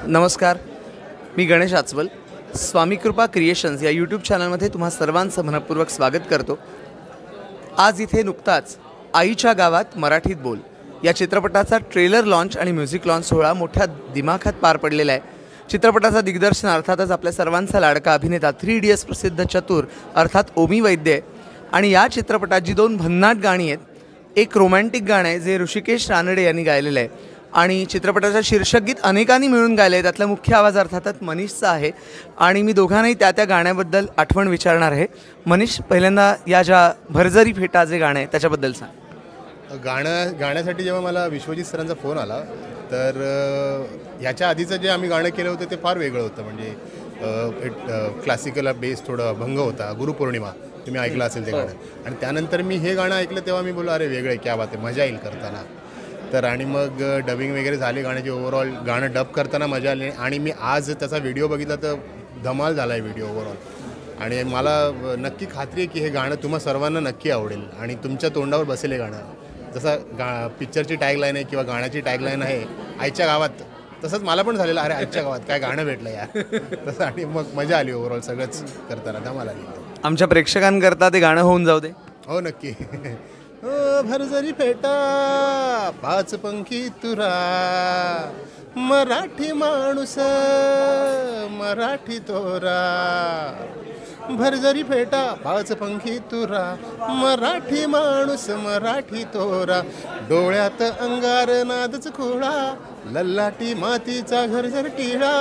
नमस्कार, मी गणेश आचवल. स्वामी कृपा क्रिएशन्स या यूट्यूब चॅनलमध्ये तुम्हा सर्वांचं मनपूर्वक स्वागत करतो. आज इथे नुकताच आईच्या गावात मराठीत बोल या चित्रपटाचा ट्रेलर लॉन्च आणि म्युझिक लॉन्च सोहळा मोठ्या दिमाखात पार पडलेला आहे. चित्रपटाचा दिग्दर्शन अर्थातच आपल्या सर्वांचा लाडका अभिनेता 3 इडियट्स प्रसिद्ध चतुर अर्थात ओमी वैद्य आहे. आणि या चित्रपटात जी 2 भन्नाट गाणी आहेत, एक रोमॅन्टिक गाणं आहे जे ऋषिकेश रानडे यांनी गायलेलं आहे आणि चित्रपटाचं शीर्षक गीत अनेकांनी मिळून गायलं आहे. त्यातला मुख्य आवाज अर्थातच मनीषचा आहे आणि मी दोघांनाही त्या गाण्याबद्दल आठवण विचारणार आहे. मनीष, पहिल्यांदा या ज्या भरजरी फेटा जे गाणं आहे त्याच्याबद्दल सांग. गाण्यासाठी जेव्हा मला विश्वजित सरांचा फोन आला तर ह्याच्या आधीचं जे आम्ही गाणं केलं होतं ते फार वेगळं होतं. म्हणजे क्लासिकल बेस थोडं अभंग होता. गुरुपौर्णिमा तुम्ही ऐकलं असेल ते गाणं. आणि त्यानंतर मी हे गाणं ऐकलं तेव्हा मी बोललो अरे वेगळं आहे, क्या बात आहे, मजा येईल करताना. तर आणि मग डबिंग वगैरे झाले गाण्याची. ओव्हरऑल गाणं डब करताना मजा आली आणि मी आज त्याचा व्हिडिओ बघितला तर धमाल झाला आहे व्हिडिओ ओव्हरऑल. आणि मला नक्की खात्री आहे की हे गाणं तुम्हा सर्वांना नक्की आवडेल आणि तुमच्या तोंडावर बसेल हे गाणं. जसं पिक्चरची टॅगलाईन आहे किंवा गाण्याची टॅगलाईन आहे आईच्या गावात, तसंच मला पण झालेलं अरे आईच्या गावात काय गाणं भेटलं यार तसं. आणि मग मजा आली ओव्हरऑल सगळंच करताना, धमाल आली. आमच्या प्रेक्षकांकरता ते गाणं होऊन जाऊ दे. हो नक्की. भरजरी फेटा 5 पंखी तुरा, मराठी माणूस मराठी तोरा. भरजरी फेटा 5 पंखी तुरा, मराठी माणूस मराठी तोरा. डोळ्यात अंगार नादच खुळा, लल्लाटी मातीचा घरझर टिळा.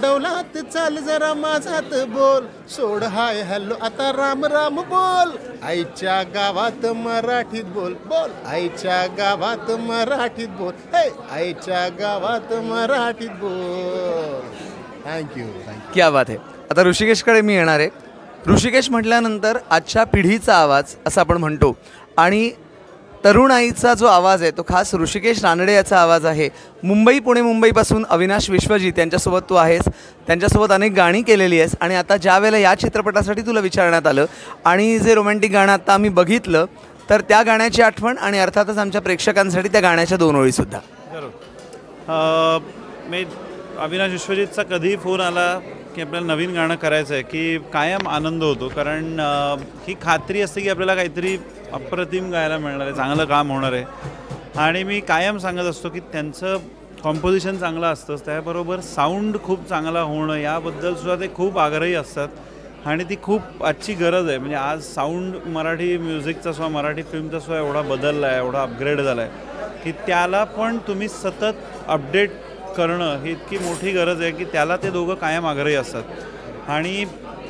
डौलात चाल जरा माझात बोल, सोड हाय हॅलो आता राम राम बोल. आईच्या गावात मराठीत बोल बोल, आईच्या गावात मराठीत बोल, हे आईच्या गावात मराठीत बोल. थँक्यू. क्या बात आहे. आता ऋषिकेशकडे मी येणार आहे. ऋषिकेश म्हटल्यानंतर आजच्या पिढीचा आवाज असं आपण म्हणतो आणि तरुणाईचा जो आवाज आहे तो खास ऋषिकेश रानडे याचा आवाज आहे. मुंबई पुणे मुंबईपासून अविनाश विश्वजित यांच्यासोबत तू आहेस, त्यांच्यासोबत अनेक गाणी केलेली आहेस. आणि आता ज्या वेळेला या चित्रपटासाठी तुला विचारण्यात आलं आणि जे रोमॅन्टिक गाणं आता आम्ही बघितलं तर त्या गाण्याची आठवण आणि अर्थातच आमच्या प्रेक्षकांसाठी त्या गाण्याच्या 2 ओळीसुद्धा. मी अविनाश विश्वजितचा कधीही फोन आला की आपल्याला नवीन गाणं करायचं आहे की कायम आनंद होतो. कारण ही खात्री असते की आपल्याला काहीतरी अप्रतिम गायला मिळणार आहे, चांगलं काम होणार आहे. आणि मी कायम सांगत असतो की त्यांचं कॉम्पोजिशन चांगलं असतं, त्याबरोबर साऊंड खूप चांगला होणं याबद्दलसुद्धा ते खूप आग्रही असतात. आणि ती खूप आजची गरज आहे. म्हणजे आज साऊंड मराठी म्युझिकचा सुद्धा मराठी फिल्मचा सुद्धा एवढा बदलला आहे, एवढा अपग्रेड झाला आहे की त्याला पण तुम्ही सतत अपडेट करणं ही इतकी मोठी गरज आहे की त्याला ते दोघं कायम आग्रही असतात. आणि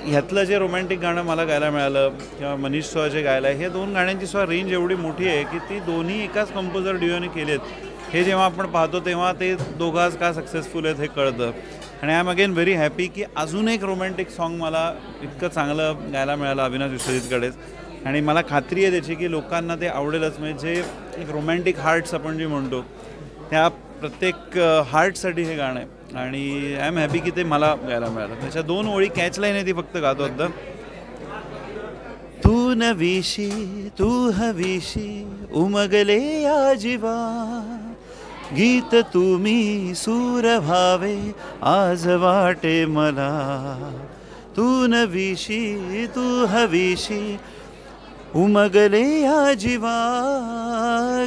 ह्यातलं जे रोमॅन्टिक गाणं मला गायला मिळालं किंवा मनीष सुद्धा जे गायलं आहे, हे 2 गाण्यांची सुद्धा रेंज एवढी मोठी आहे की ती दोन्ही एकाच कंपोजर डिओने केली आहेत. हे जेव्हा आपण पाहतो तेव्हा ते दोघांच का सक्सेसफुल आहेत हे कळतं. आणि I am again very happy की अजून एक रोमॅन्टिक सॉन्ग मला इतकं चांगलं गायला मिळालं अविनाश विश्वजितकडेच. आणि मला खात्री आहे त्याची की लोकांना ते आवडेलच. म्हणजे जे एक रोमॅन्टिक हार्ट्स आपण जे म्हणतो त्या प्रत्येक हार्टसाठी हे गाणं आहे. आणि आय एम हॅपी की ते मला गायला मिळालं. त्याच्या 2 ओळी कॅचलाईन आहे ती फक्त गातो आता. तू नवीशी तू हवीशी उमगले या जीवा, गीत तुम्ही सूर व्हावे आज वाटे मला. तू नवीशी तू हवीशी उमगले या जीवा,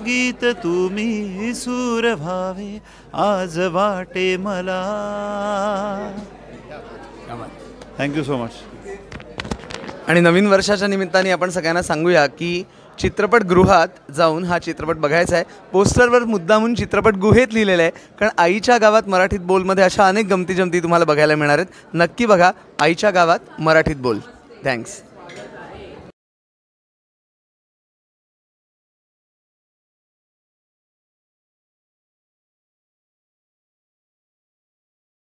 गीत तुम्ही सूर व्हावे आज वाटे मला. Thank you so much. आणि नवीन वर्षाच्या निमित्ताने आपण सगळ्यांना सांगूया की चित्रपटगृहात जाऊन हा चित्रपट बघायचा आहे. पोस्टरवर मुद्दामून चित्रपट गुहेत लिहिलेलं आहे कारण आईच्या गावात मराठीत बोलमध्ये अशा अनेक गमती जमती तुम्हाला बघायला मिळणार आहेत. नक्की बघा आईच्या गावात मराठीत बोल. थँक्स.